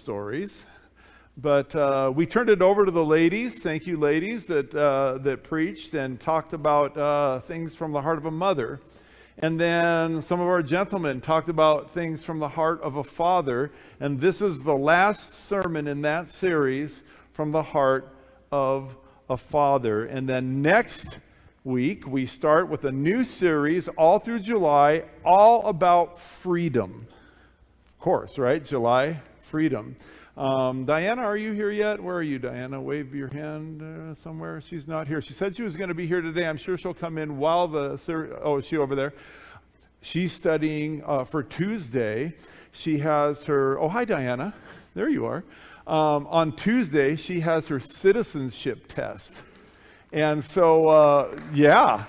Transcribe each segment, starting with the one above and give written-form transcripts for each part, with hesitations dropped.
stories, but we turned it over to the ladies. Thank you, ladies, that preached and talked about things from the heart of a mother. And then some of our gentlemen talked about things from the heart of a father. And this is the last sermon in that series, from the heart of a father. And then next week, we start with a new series all through July, all about freedom. Of course, right? July, freedom. Diana, are you here yet? Where are you, Diana? Wave your hand somewhere. She's not here. She said she was going to be here today. I'm sure she'll come in while the series. Oh, is she over there? She's studying for Tuesday. She has her. Oh, hi, Diana. There you are. On Tuesday, she has her citizenship test. And so, yeah.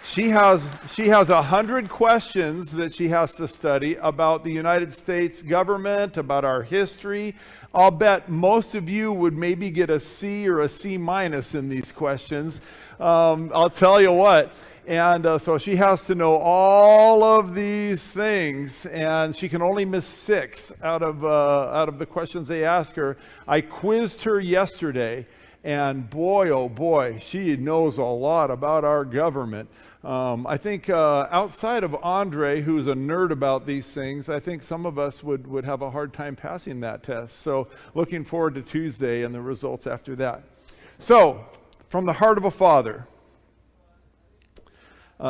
She has 100 questions that she has to study about the United States government, about our history. I'll bet most of you would maybe get a C or a C minus in these questions. I'll tell you what. And so she has to know all of these things, and she can only miss 6 out of the questions they ask her. I quizzed her yesterday, and boy, oh boy, she knows a lot about our government. I think outside of Andre, who's a nerd about these things, I think some of us would have a hard time passing that test. So looking forward to Tuesday and the results after that. So, from the heart of a father,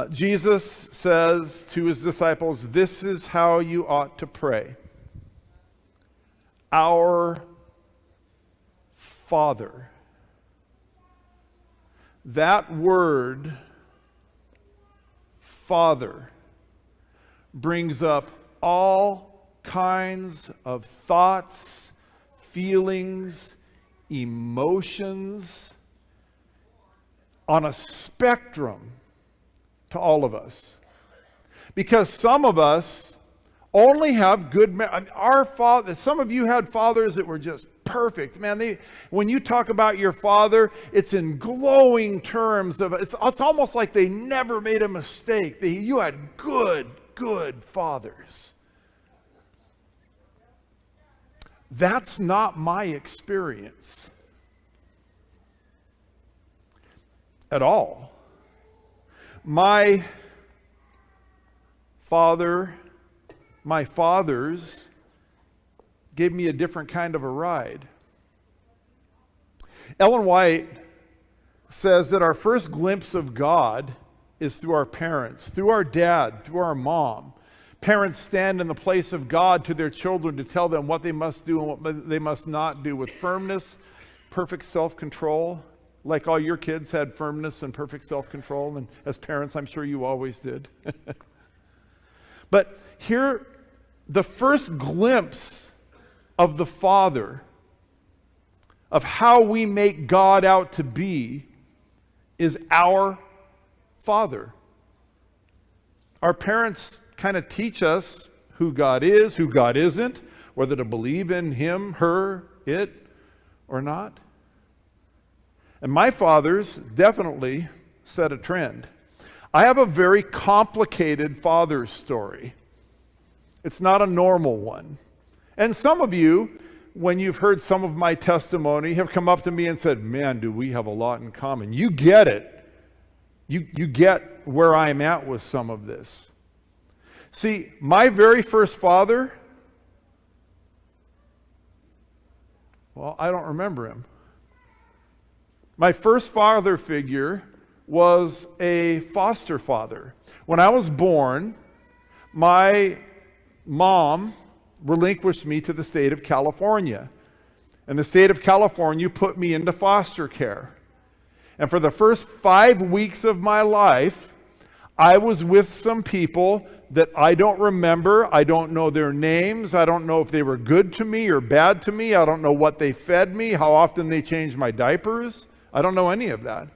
Jesus says to his disciples, this is how you ought to pray. Our Father. That word, Father, brings up all kinds of thoughts, feelings, emotions on a spectrum to all of us. Because some of us only have good, our father, some of you had fathers that were just perfect. Man, when you talk about your father, it's in glowing terms of, it's almost like they never made a mistake. You had good fathers. That's not my experience at all. My fathers gave me a different kind of a ride. Ellen White says that our first glimpse of God is through our parents, through our dad, through our mom. Parents stand in the place of God to their children to tell them what they must do and what they must not do with firmness, perfect self-control. Like all your kids had firmness and perfect self-control, and as parents, I'm sure you always did. But here, the first glimpse of the Father, of how we make God out to be, is our Father. Our parents kind of teach us who God is, who God isn't, whether to believe in Him, her, it, or not. And my fathers definitely set a trend. I have a very complicated father's story. It's not a normal one. And some of you, when you've heard some of my testimony, have come up to me and said, man, do we have a lot in common. You get it. You get where I'm at with some of this. See, my very first father, well, I don't remember him. My first father figure was a foster father. When I was born, my mom relinquished me to the state of California. And the state of California put me into foster care. And for the first 5 weeks of my life, I was with some people that I don't remember. I don't know their names. I don't know if they were good to me or bad to me. I don't know what they fed me, how often they changed my diapers. I don't know any of that.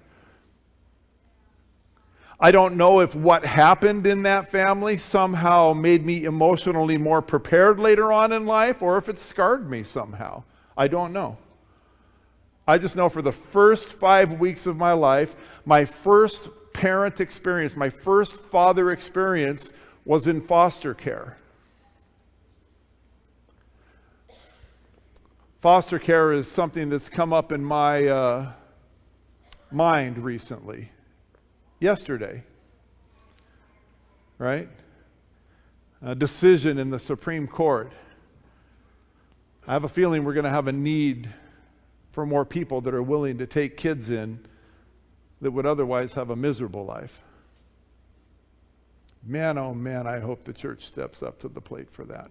I don't know if what happened in that family somehow made me emotionally more prepared later on in life, or if it scarred me somehow. I don't know. I just know for the first 5 weeks of my life, my first parent experience, my first father experience was in foster care. Foster care is something that's come up in my mind recently. Yesterday, right? A decision in the Supreme Court. I have a feeling we're going to have a need for more people that are willing to take kids in that would otherwise have a miserable life. Man, oh man, I hope the church steps up to the plate for that.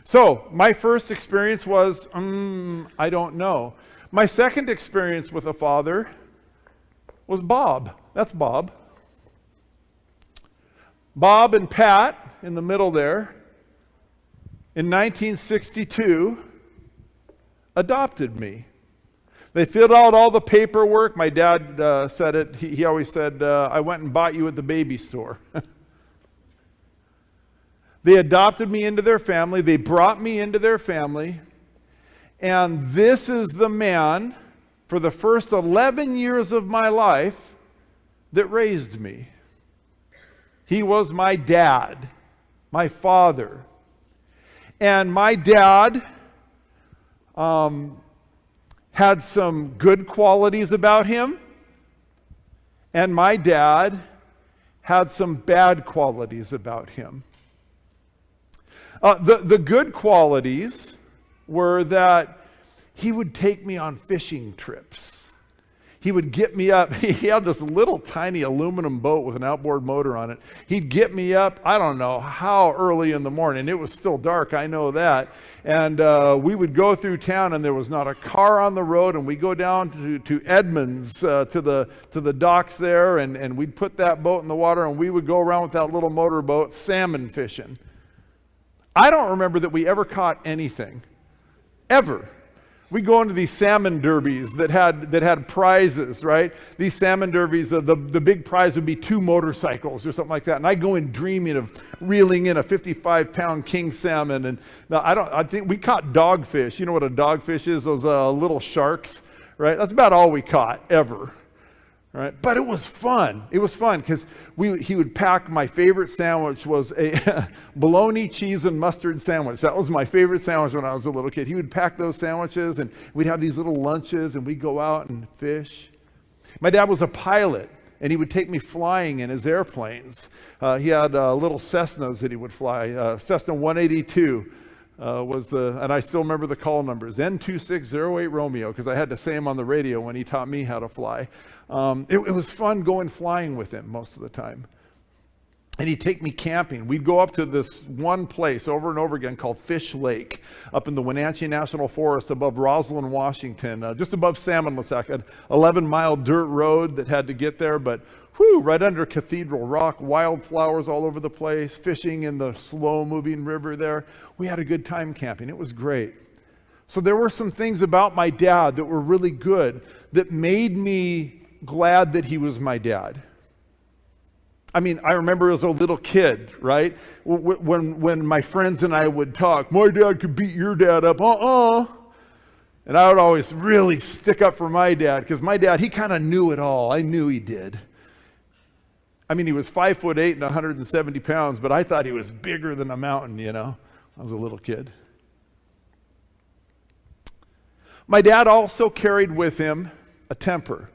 So, my first experience was, I don't know. My second experience with a father was Bob. That's Bob. Bob and Pat, in the middle there, in 1962, adopted me. They filled out all the paperwork. My dad said it. He always said, I went and bought you at the baby store. They adopted me into their family. They brought me into their family. And this is the man, for the first 11 years of my life, that raised me. He was my dad, my father. And my dad had some good qualities about him, and my dad had some bad qualities about him. The good qualities were that he would take me on fishing trips. He would get me up. He had this little tiny aluminum boat with an outboard motor on it. He'd get me up, I don't know how early in the morning. It was still dark, I know that. And we would go through town, and there was not a car on the road, and we'd go down to Edmonds, to the docks there, and we'd put that boat in the water, and we would go around with that little motorboat salmon fishing. I don't remember that we ever caught anything, ever. We go into these salmon derbies that had prizes, right? These salmon derbies, the big prize would be 2 motorcycles or something like that. And I go in dreaming of reeling in a 55-pound king salmon. And I think we caught dogfish. You know what a dogfish is? Those little sharks, right? That's about all we caught ever. Right? But it was fun. It was fun because he would pack. My favorite sandwich was a bologna, cheese, and mustard sandwich. That was my favorite sandwich when I was a little kid. He would pack those sandwiches, and we'd have these little lunches, and we'd go out and fish. My dad was a pilot, and he would take me flying in his airplanes. He had little Cessnas that he would fly. Cessna 182 and I still remember the call numbers, N2608 Romeo, because I had to say them on the radio when he taught me how to fly. It was fun going flying with him most of the time. And he'd take me camping. We'd go up to this one place over and over again called Fish Lake, up in the Wenatchee National Forest above Roslyn, Washington, just above Salmon Lake, an 11-mile dirt road that had to get there, but right under Cathedral Rock, wildflowers all over the place, fishing in the slow-moving river there. We had a good time camping. It was great. So there were some things about my dad that were really good that made me glad that he was my dad. I mean, I remember as a little kid, right? When my friends and I would talk, my dad could beat your dad up, And I would always really stick up for my dad, because my dad, he kind of knew it all. I knew he did. I mean, he was 5'8" and 170 pounds, but I thought he was bigger than a mountain, I was a little kid. My dad also carried with him a temper.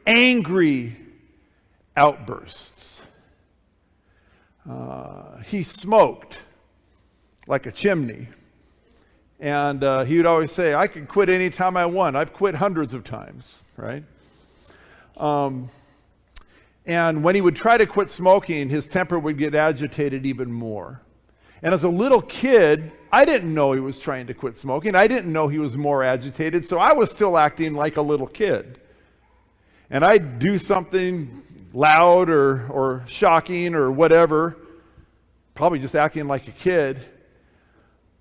Angry outbursts. He smoked like a chimney. And he would always say, I could quit any time I want. I've quit hundreds of times, right? And when he would try to quit smoking, his temper would get agitated even more. And as a little kid, I didn't know he was trying to quit smoking. I didn't know he was more agitated, so I was still acting like a little kid. And I'd do something loud or shocking or whatever, probably just acting like a kid.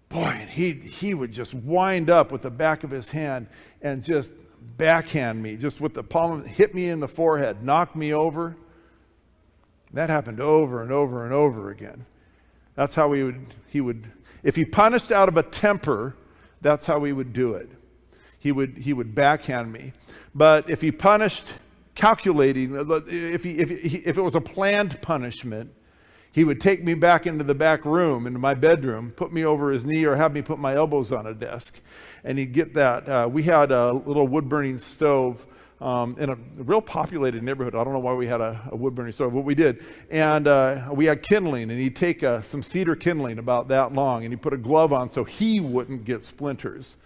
Boy, and he would just wind up with the back of his hand and just backhand me, just with the palm, hit me in the forehead, knock me over. That happened over and over and over again. That's how he would, if he punished out of a temper, that's how he would do it. He would backhand me. But if he punished calculating, if it was a planned punishment, He would take me back into the back room, into my bedroom, put me over his knee or have me put my elbows on a desk. And he'd get that. We had a little wood-burning stove in a real populated neighborhood. I don't know why we had a wood-burning stove, but we did. And we had kindling, and he'd take some cedar kindling about that long, and he'd put a glove on so he wouldn't get splinters.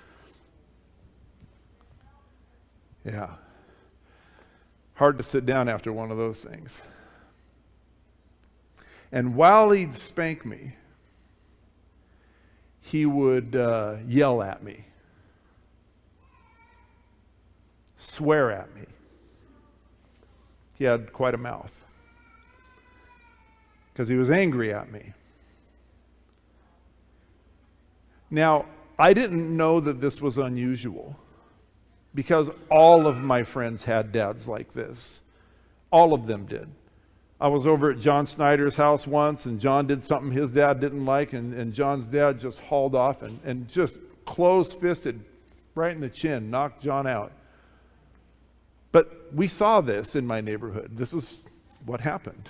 Yeah. Hard to sit down after one of those things. And while he'd spank me, he would yell at me, swear at me. He had quite a mouth because he was angry at me. Now, I didn't know that this was unusual because all of my friends had dads like this. All of them did. I was over at John Snyder's house once, and John did something his dad didn't like, and John's dad just hauled off and just close-fisted right in the chin, knocked John out. But we saw this in my neighborhood. This is what happened.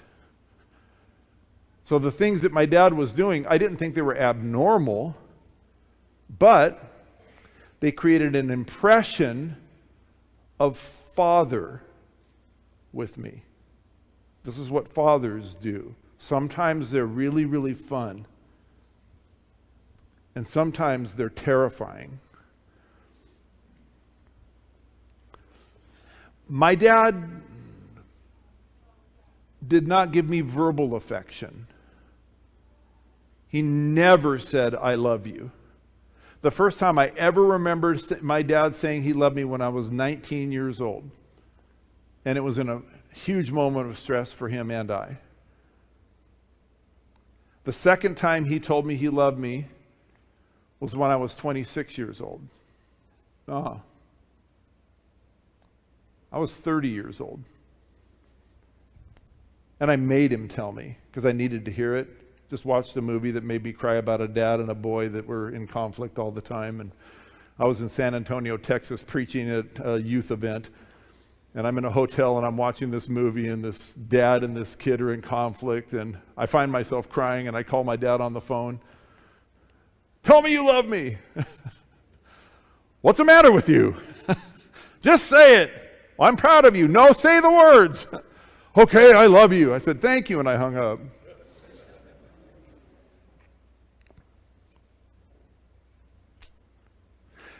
So the things that my dad was doing, I didn't think they were abnormal, but they created an impression of father with me. This is what fathers do. Sometimes they're really, really fun. And sometimes they're terrifying. My dad did not give me verbal affection. He never said, "I love you." The first time I ever remember my dad saying he loved me when I was 19 years old. And it was in a huge moment of stress for him and I. The second time he told me he loved me was when I was 26 years old. I was 30 years old. And I made him tell me because I needed to hear it. Just watched a movie that made me cry about a dad and a boy that were in conflict all the time. And I was in San Antonio, Texas, preaching at a youth event. And I'm in a hotel and I'm watching this movie, and this dad and this kid are in conflict, and I find myself crying, and I call my dad on the phone. "Tell me you love me." "What's the matter with you?" "Just say it." "Well, I'm proud of you." "No, say the words." "Okay, I love you." I said, "Thank you," and I hung up.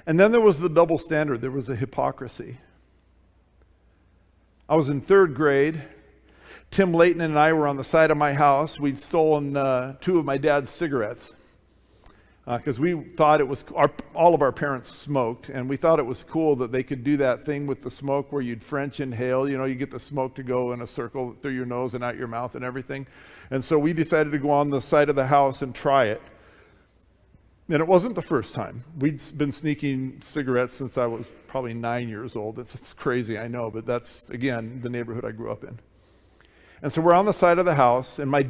And then there was the double standard. There was a hypocrisy. I was in third grade. Tim Layton and I were on the side of my house. We'd stolen 2 of my dad's cigarettes because we thought it was, all of our parents smoked, and we thought it was cool that they could do that thing with the smoke where you'd French inhale. You know, you get the smoke to go in a circle through your nose and out your mouth and everything. And so we decided to go on the side of the house and try it. And it wasn't the first time. We'd been sneaking cigarettes since I was probably 9 years old. It's crazy, I know, but that's, again, the neighborhood I grew up in. And so we're on the side of the house, and my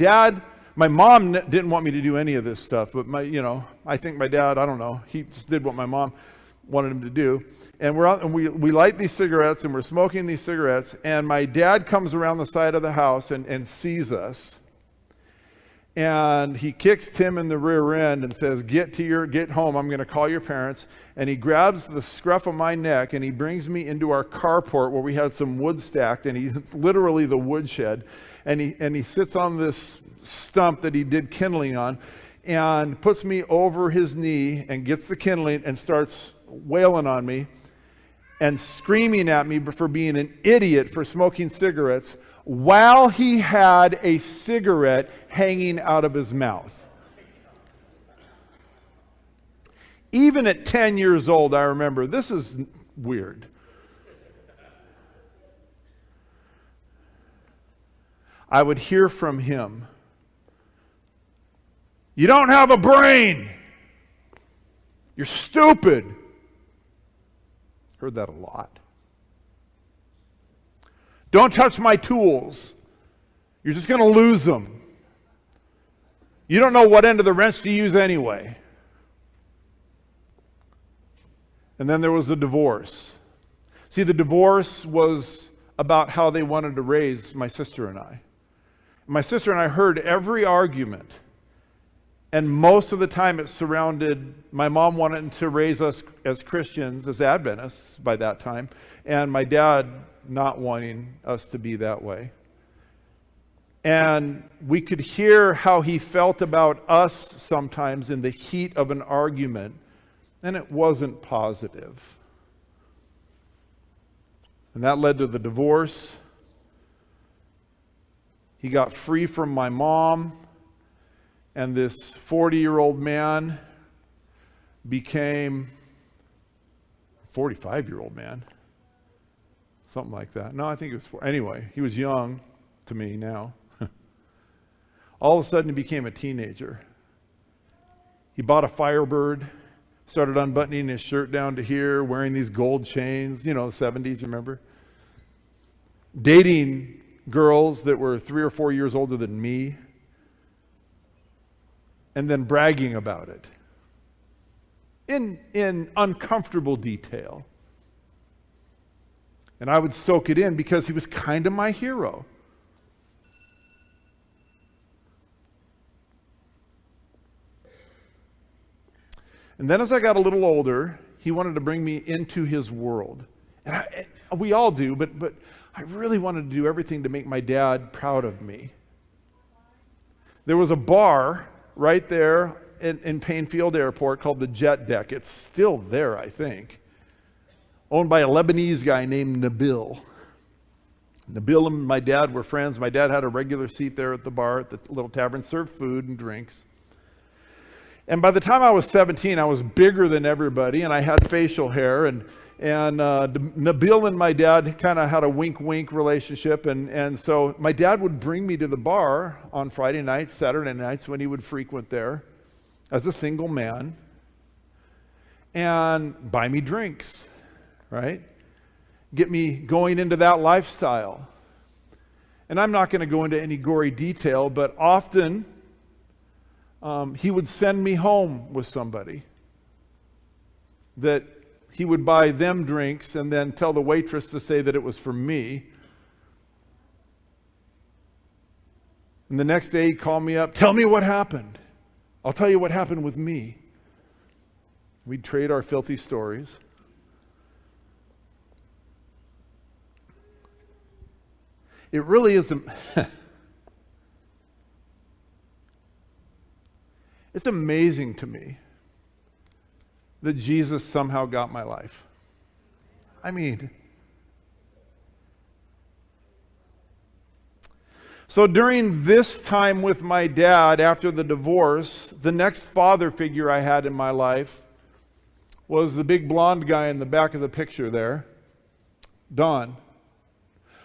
mom didn't want me to do any of this stuff, but I think my dad, I don't know, he just did what my mom wanted him to do. And we light these cigarettes, and we're smoking these cigarettes, and my dad comes around the side of the house and sees us. And he kicks Tim in the rear end and says, get home, I'm going to call your parents. And he grabs the scruff of my neck and he brings me into our carport where we had some wood stacked, and he's literally the woodshed. And he sits on this stump that he did kindling on and puts me over his knee and gets the kindling and starts wailing on me and screaming at me for being an idiot for smoking cigarettes, while he had a cigarette hanging out of his mouth. Even at 10 years old, I remember, this is weird. I would hear from him, "You don't have a brain. You're stupid." Heard that a lot. "Don't touch my tools. You're just going to lose them. You don't know what end of the wrench to use anyway." And then there was the divorce. See, the divorce was about how they wanted to raise my sister and I. My sister and I heard every argument. And most of the time it surrounded, my mom wanted to raise us as Christians, as Adventists by that time, and my dad not wanting us to be that way. And we could hear how he felt about us sometimes in the heat of an argument, and it wasn't positive. And that led to the divorce. He got free from my mom, and this 40-year-old man became a 45-year-old man. Something like that. No, I think it was anyway, he was young to me now. All of a sudden he became a teenager. He bought a Firebird, started unbuttoning his shirt down to here, wearing these gold chains, the 70s, remember? Dating girls that were 3 or 4 years older than me, and then bragging about it in uncomfortable detail. And I would soak it in because he was kind of my hero. And then as I got a little older, he wanted to bring me into his world. And we all do, but I really wanted to do everything to make my dad proud of me. There was a bar right there in Painfield Airport called the Jet Deck. It's still there, I think. Owned by a Lebanese guy named Nabil. Nabil and my dad were friends. My dad had a regular seat there at the bar at the little tavern, served food and drinks. And by the time I was 17, I was bigger than everybody, and I had facial hair, and Nabil and my dad kind of had a wink-wink relationship, and so my dad would bring me to the bar on Friday nights, Saturday nights, when he would frequent there as a single man, and buy me drinks, right? Get me going into that lifestyle. And I'm not going to go into any gory detail, but often he would send me home with somebody that he would buy them drinks and then tell the waitress to say that it was for me. And the next day he'd call me up, tell me what happened. I'll tell you what happened with me. We'd trade our filthy stories. It really isn't. It's amazing to me that Jesus somehow got my life. I mean, so during this time with my dad after the divorce, the next father figure I had in my life was the big blonde guy in the back of the picture there, Don.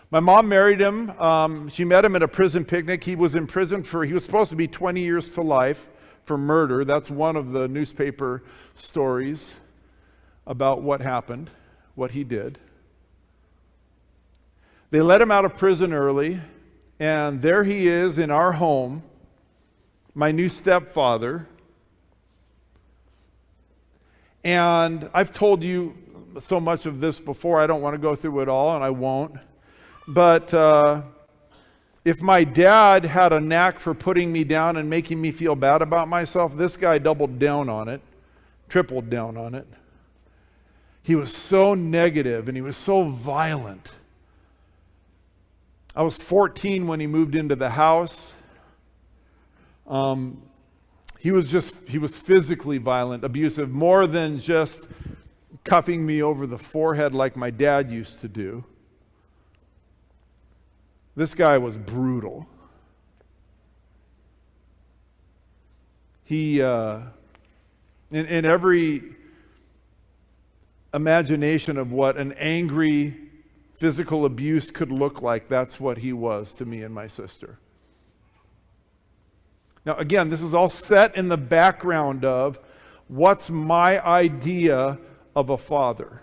My mom married him. She met him at a prison picnic. He was in prison he was supposed to be 20 years to life for murder. That's one of the newspaper stories about what happened, what he did. They let him out of prison early, and there he is in our home, my new stepfather. And I've told you so much of this before, I don't want to go through it all, and I won't. But if my dad had a knack for putting me down and making me feel bad about myself, this guy doubled down on it, tripled down on it. He was so negative and he was so violent. I was 14 when he moved into the house. He was physically violent, abusive, more than just cuffing me over the forehead like my dad used to do. This guy was brutal. He, in every imagination of what an angry physical abuse could look like, that's what he was to me and my sister. Now, again, this is all set in the background of what's my idea of a father.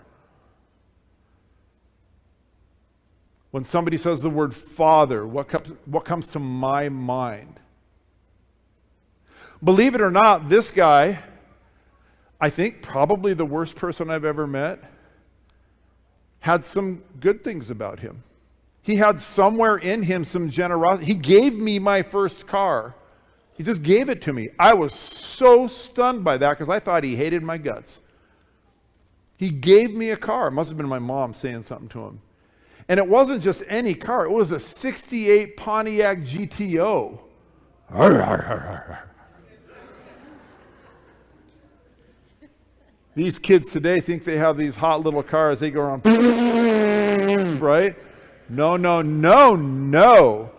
When somebody says the word father, what comes to my mind? Believe it or not, this guy, I think probably the worst person I've ever met, had some good things about him. He had somewhere in him some generosity. He gave me my first car. He just gave it to me. I was so stunned by that because I thought he hated my guts. He gave me a car. It must have been my mom saying something to him. And it wasn't just any car. It was a 68 Pontiac GTO. These kids today think they have these hot little cars. They go around, right? No, no, no, no.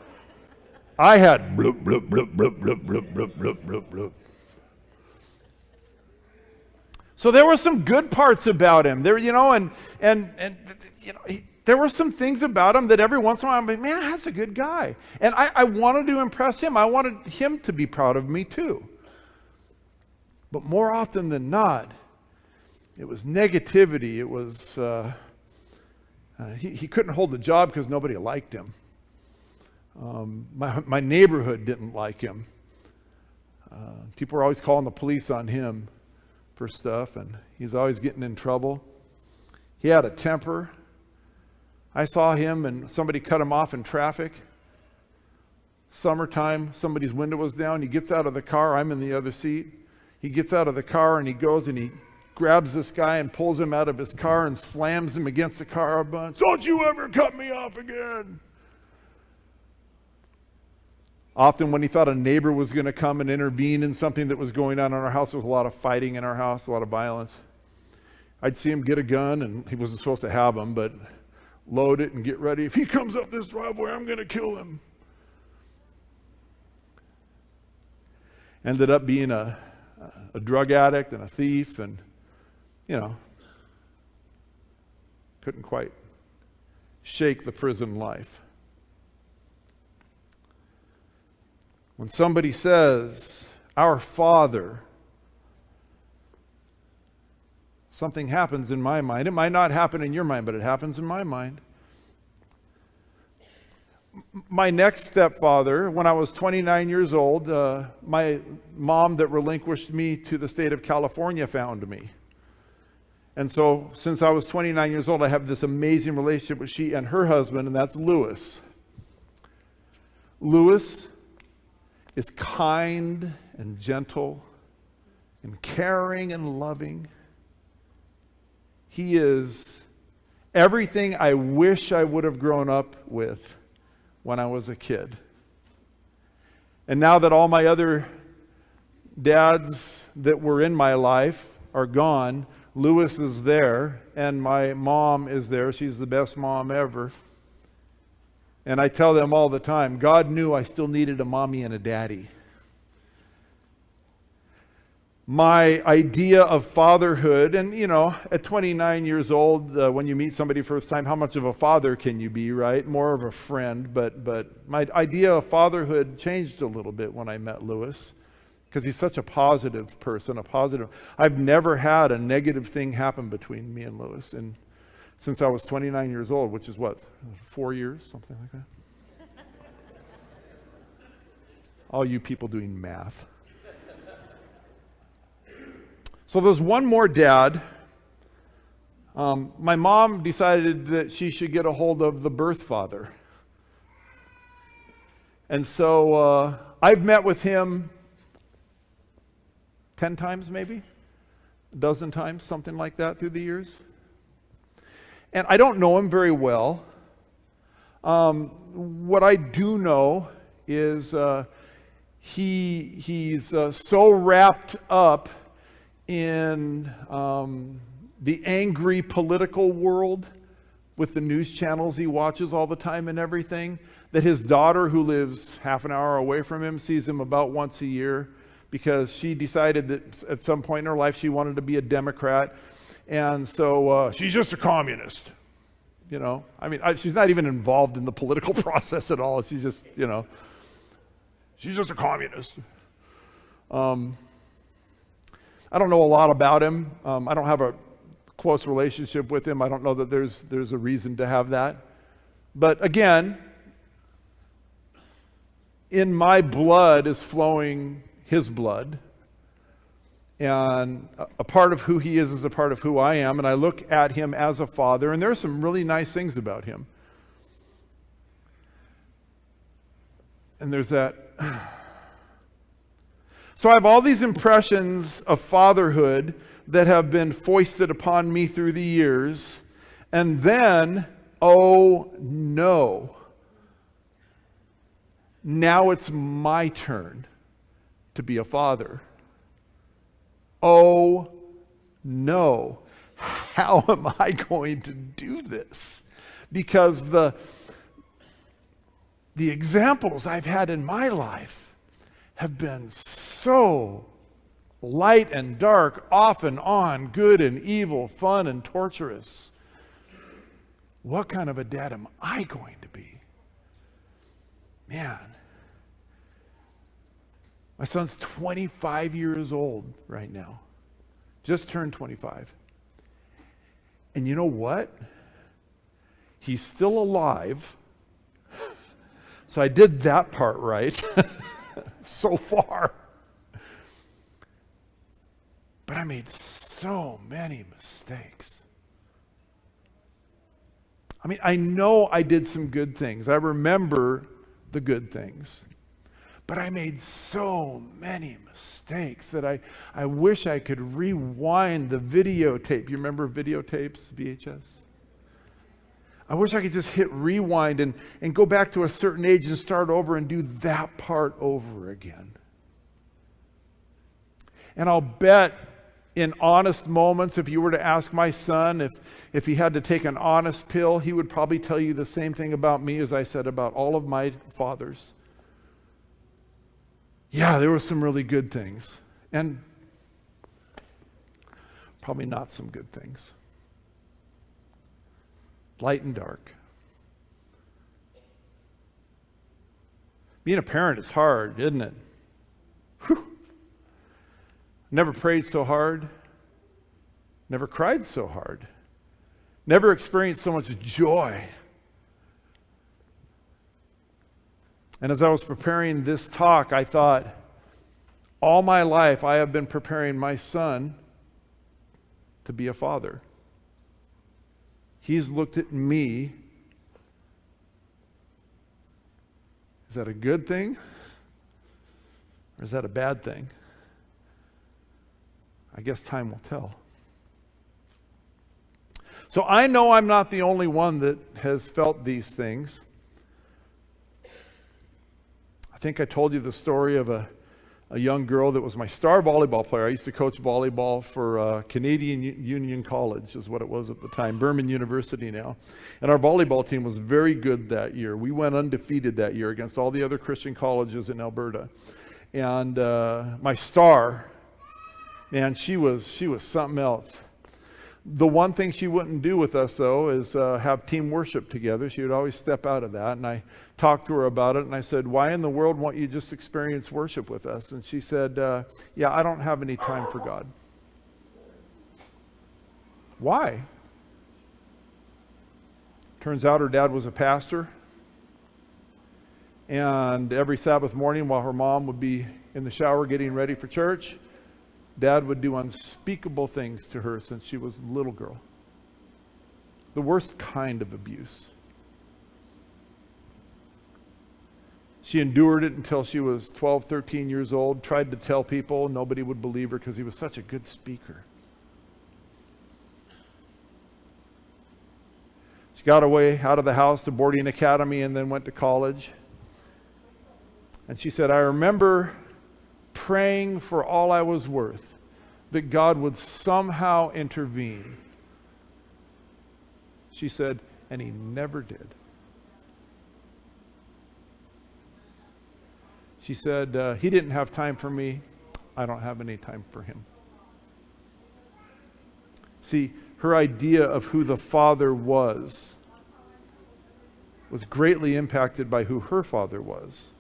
I had bloop, bloop, bloop, bloop, bloop, bloop, bloop, bloop, bloop, bloop. So there were some good parts about him. There, you know, and you know, there were some things about him that every once in a while I'm like, man, that's a good guy. And I wanted to impress him. I wanted him to be proud of me too. But more often than not, it was negativity. It was, he couldn't hold the job because nobody liked him. My neighborhood didn't like him. People were always calling the police on him for stuff, and he's always getting in trouble. He had a temper. I saw him and somebody cut him off in traffic. Summertime, somebody's window was down. He gets out of the car. I'm in the other seat. He gets out of the car and he goes and he grabs this guy and pulls him out of his car and slams him against the car a bunch. Don't you ever cut me off again. Often when he thought a neighbor was going to come and intervene in something that was going on in our house, there was a lot of fighting in our house, a lot of violence. I'd see him get a gun, and he wasn't supposed to have them, but load it and get ready. If he comes up this driveway, I'm going to kill him. Ended up being a drug addict and a thief, and, you know, couldn't quite shake the prison life. When somebody says, "Our Father," something happens in my mind. It might not happen in your mind, but it happens in my mind. My next stepfather, when I was 29 years old, my mom that relinquished me to the state of California found me. And so since I was 29 years old, I have this amazing relationship with she and her husband, and that's Lewis. Lewis is kind and gentle and caring and loving. He is everything I wish I would have grown up with when I was a kid. And now that all my other dads that were in my life are gone, Lewis is there and my mom is there. She's the best mom ever. And I tell them all the time, God knew I still needed a mommy and a daddy. My idea of fatherhood, and you know, at 29 years old, when you meet somebody for the first time, how much of a father can you be, right? More of a friend, but my idea of fatherhood changed a little bit when I met Lewis, because he's such a positive person, I've never had a negative thing happen between me and Lewis, and since I was 29 years old, which is what, 4 years, something like that? All you people doing math. So there's one more dad. My mom decided that she should get a hold of the birth father. And so I've met with him 10 times maybe, a dozen times, something like that through the years. And I don't know him very well. What I do know is he's so wrapped up in the angry political world with the news channels he watches all the time and everything, that his daughter, who lives half an hour away from him, sees him about once a year because she decided that at some point in her life she wanted to be a Democrat. And so she's just a communist, you know. I mean, she's not even involved in the political process at all. She's just, you know, she's just a communist. I don't know a lot about him. I don't have a close relationship with him. I don't know that there's a reason to have that. But again, in my blood is flowing his blood. And a part of who he is a part of who I am. And I look at him as a father, and there are some really nice things about him. And there's that. So I have all these impressions of fatherhood that have been foisted upon me through the years. And then, oh no. Now it's my turn to be a father. Oh no. How am I going to do this? Because the examples I've had in my life have been so light and dark, off and on, good and evil, fun and torturous. What kind of a dad am I going to be? Man. My son's 25 years old right now. Just turned 25. And you know what? He's still alive. So I did that part right so far. But I made so many mistakes. I mean, I know I did some good things. I remember the good things. But I made so many mistakes that I wish I could rewind the videotape. You remember videotapes, VHS? I wish I could just hit rewind and go back to a certain age and start over and do that part over again. And I'll bet in honest moments, if you were to ask my son if he had to take an honest pill, he would probably tell you the same thing about me as I said about all of my fathers. Yeah, there were some really good things, and probably not some good things. Light and dark. Being a parent is hard, isn't it? Whew. Never prayed so hard. Never cried so hard. Never experienced so much joy. And as I was preparing this talk, I thought, all my life I have been preparing my son to be a father. He's looked at me. Is that a good thing? Or is that a bad thing? I guess time will tell. So I know I'm not the only one that has felt these things. I think I told you the story of a young girl that was my star volleyball player. I used to coach volleyball for Canadian Union College, is what it was at the time, Burman University now. And our volleyball team was very good that year. We went undefeated that year against all the other Christian colleges in Alberta. And my star, man, she was something else. The one thing she wouldn't do with us, though, is have team worship together. She would always step out of that. And I talked to her about it, and I said, why in the world won't you just experience worship with us? And she said, yeah, I don't have any time for God. Why? Turns out her dad was a pastor. And every Sabbath morning while her mom would be in the shower getting ready for church, Dad would do unspeakable things to her since she was a little girl. The worst kind of abuse. She endured it until she was 12, 13 years old, tried to tell people. Nobody would believe her because he was such a good speaker. She got away out of the house to boarding academy and then went to college. And she said, I remember praying for all I was worth, that God would somehow intervene. She said, and he never did. She said, he didn't have time for me. I don't have any time for him. See, her idea of who the father was greatly impacted by who her father was.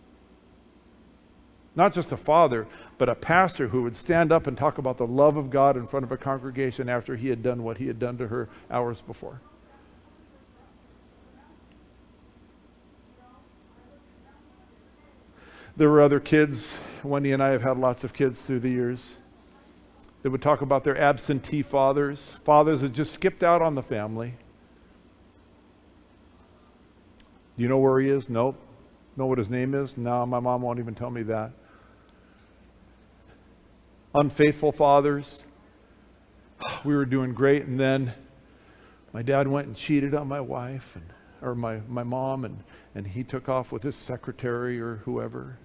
Not just a father, but a pastor who would stand up and talk about the love of God in front of a congregation after he had done what he had done to her hours before. There were other kids. Wendy and I have had lots of kids through the years that would talk about their absentee fathers, fathers that just skipped out on the family. Do you know where he is? Nope. know what his name is? No, my mom won't even tell me that. Unfaithful fathers. We were doing great, and then my dad went and cheated on my wife, or my mom, and he took off with his secretary or whoever.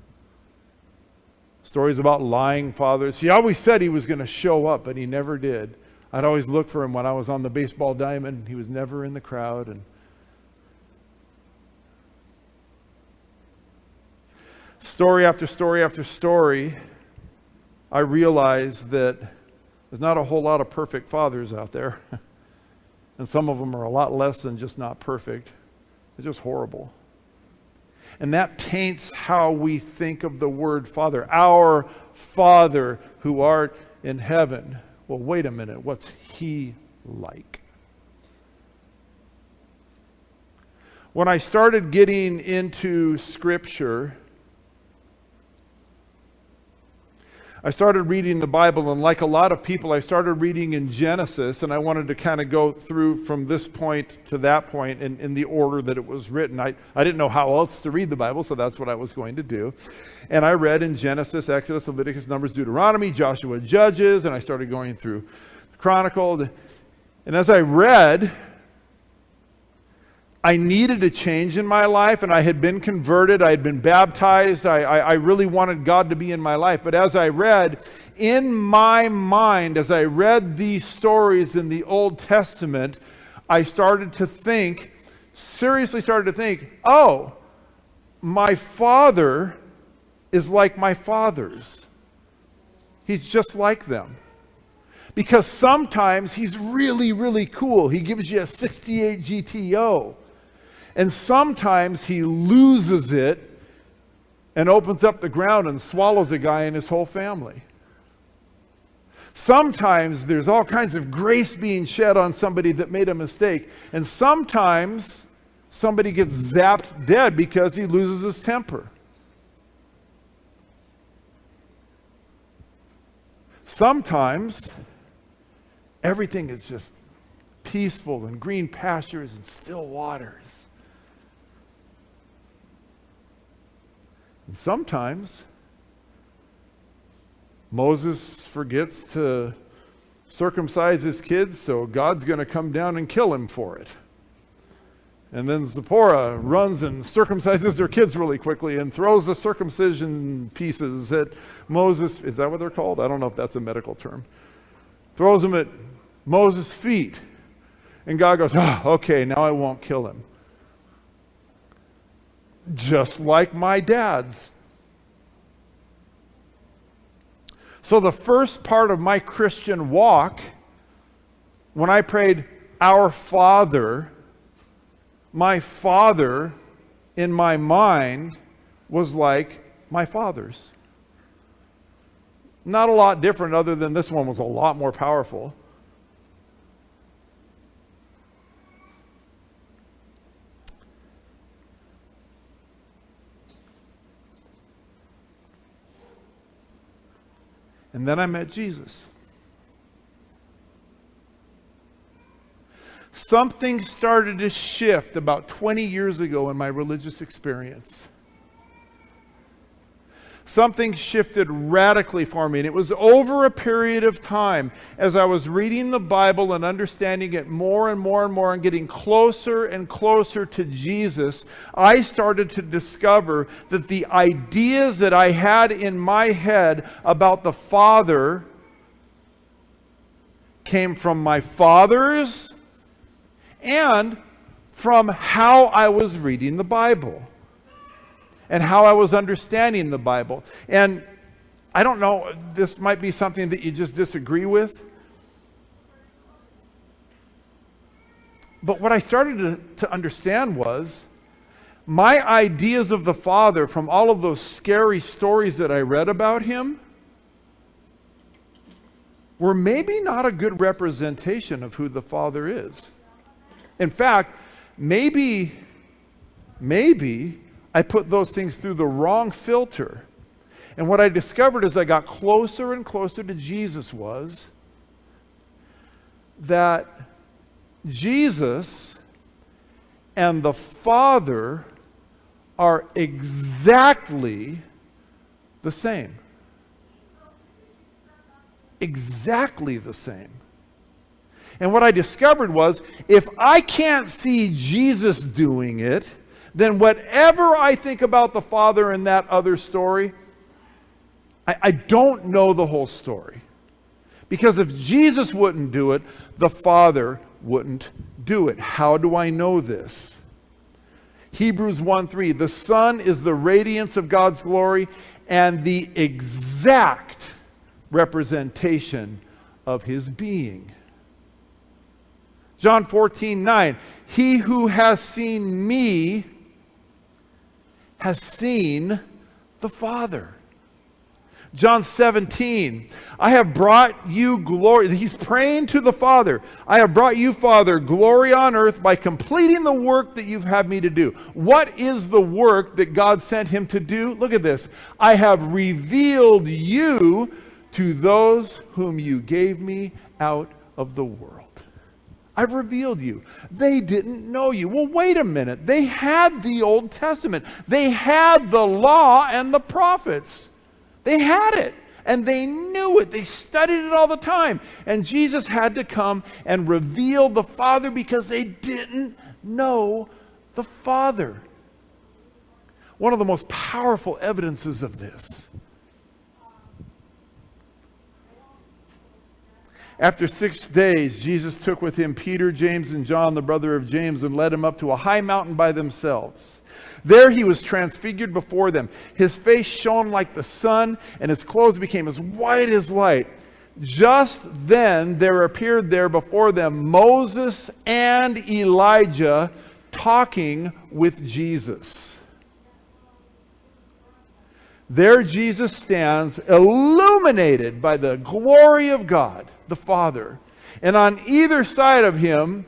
Stories about lying fathers. He always said he was going to show up, but he never did. I'd always look for him when I was on the baseball diamond. He was never in the crowd. And story after story after story, I realized that there's not a whole lot of perfect fathers out there. And some of them are a lot less than just not perfect. They're just horrible. And that taints how we think of the word Father. Our Father who art in heaven. Well, wait a minute. What's he like? When I started getting into Scripture, I started reading the Bible, and like a lot of people, I started reading in Genesis, and I wanted to kind of go through from this point to that point in the order that it was written. I didn't know how else to read the Bible, so that's what I was going to do. And I read in Genesis, Exodus, Leviticus, Numbers, Deuteronomy, Joshua, Judges, and I started going through the Chronicle. And as I read, I needed a change in my life, and I had been converted. I had been baptized. I really wanted God to be in my life. But as I read, in my mind, as I read these stories in the Old Testament, I started to think, seriously started to think, oh, my father is like my fathers. He's just like them. Because sometimes he's really, really cool. He gives you a 68 GTO. And sometimes he loses it and opens up the ground and swallows a guy and his whole family. Sometimes there's all kinds of grace being shed on somebody that made a mistake. And sometimes somebody gets zapped dead because he loses his temper. Sometimes everything is just peaceful and green pastures and still waters. And sometimes Moses forgets to circumcise his kids, so God's going to come down and kill him for it. And then Zipporah runs and circumcises their kids really quickly and throws the circumcision pieces at Moses. Is that what they're called? I don't know if that's a medical term. Throws them at Moses' feet. And God goes, oh, okay, now I won't kill him. Just like my dad's. So the first part of my Christian walk, when I prayed, Our Father, my father in my mind was like my father's. Not a lot different, other than this one was a lot more powerful. And then I met Jesus. Something started to shift about 20 years ago in my religious experience. Something shifted radically for me, and it was over a period of time as I was reading the Bible and understanding it more and more and more and getting closer and closer to Jesus. I started to discover that the ideas that I had in my head about the Father came from my fathers and from how I was reading the Bible and how I was understanding the Bible. And I don't know, this might be something that you just disagree with. But what I started to understand was my ideas of the Father from all of those scary stories that I read about him were maybe not a good representation of who the Father is. In fact, maybe I put those things through the wrong filter. And what I discovered as I got closer and closer to Jesus was that Jesus and the Father are exactly the same. Exactly the same. And what I discovered was, if I can't see Jesus doing it, then whatever I think about the Father in that other story, I don't know the whole story. Because if Jesus wouldn't do it, the Father wouldn't do it. How do I know this? Hebrews 1:3, the Son is the radiance of God's glory and the exact representation of his being. John 14:9, he who has seen me has seen the Father. John 17, I have brought you glory. He's praying to the Father. I have brought you, Father, glory on earth by completing the work that you've had me to do. What is the work that God sent him to do? Look at this. I have revealed you to those whom you gave me out of the world. I've revealed you. They didn't know you. Well, wait a minute. They had the Old Testament. They had the law and the prophets. They had it, and they knew it. They studied it all the time. And Jesus had to come and reveal the Father because they didn't know the Father. One of the most powerful evidences of this. After 6 days, Jesus took with him Peter, James, and John, the brother of James, and led him up to a high mountain by themselves. There he was transfigured before them. His face shone like the sun, and his clothes became as white as light. Just then there appeared there before them Moses and Elijah talking with Jesus. There Jesus stands, illuminated by the glory of God, the Father. And on either side of him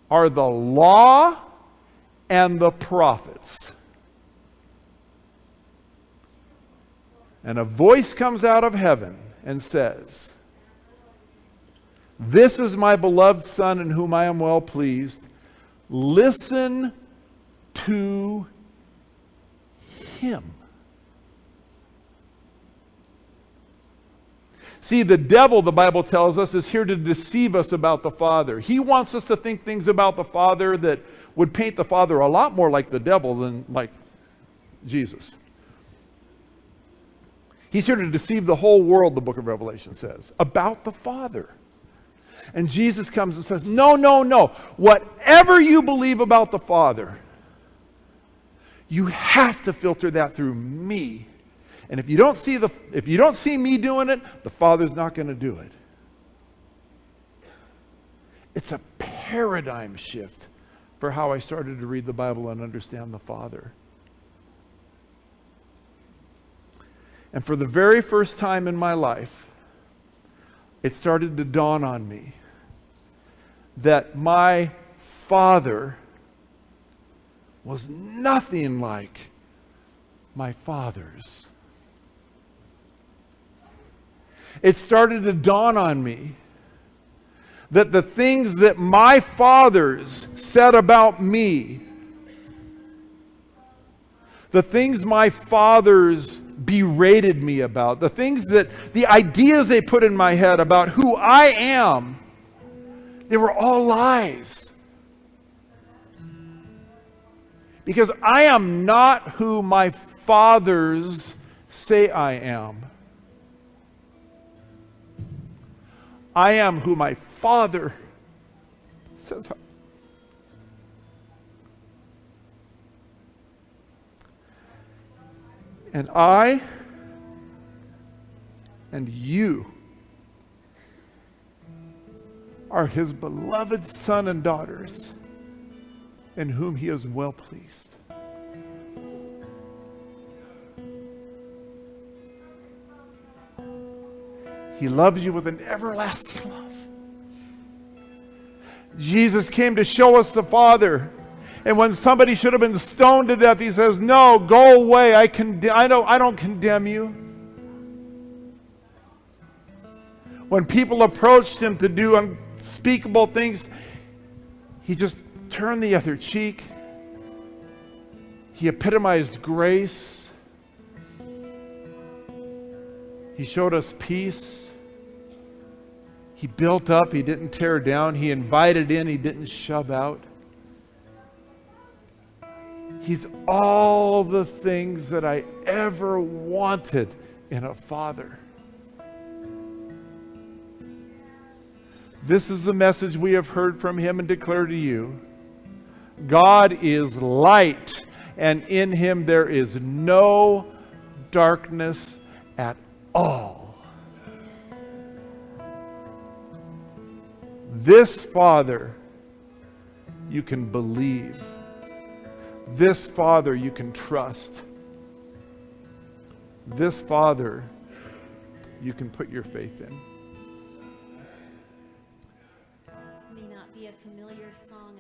are the law and the prophets. And a voice comes out of heaven and says, this is my beloved Son in whom I am well pleased. Listen to him. See, the devil, the Bible tells us, is here to deceive us about the Father. He wants us to think things about the Father that would paint the Father a lot more like the devil than like Jesus. He's here to deceive the whole world, the book of Revelation says, about the Father. And Jesus comes and says, no, no, no. Whatever you believe about the Father, you have to filter that through me. And if you don't see me doing it, the Father's not going to do it. It's a paradigm shift for how I started to read the Bible and understand the Father. And for the very first time in my life, it started to dawn on me that my Father was nothing like my fathers. It started to dawn on me that the things that my fathers said about me, the things my fathers berated me about, the ideas they put in my head about who I am, they were all lies. Because I am not who my fathers say I am. I am who my Father says. And I and you are his beloved son and daughters in whom he is well pleased. He loves you with an everlasting love. Jesus came to show us the Father. And when somebody should have been stoned to death, he says, no, go away. I don't condemn you. When people approached him to do unspeakable things, he just turned the other cheek. He epitomized grace. He showed us peace. He built up, he didn't tear down. He invited in, he didn't shove out. He's all the things that I ever wanted in a father. This is the message we have heard from him and declare to you. God is light, and in him there is no darkness at all. This Father you can believe. This Father you can trust. This Father you can put your faith in. May not be a familiar song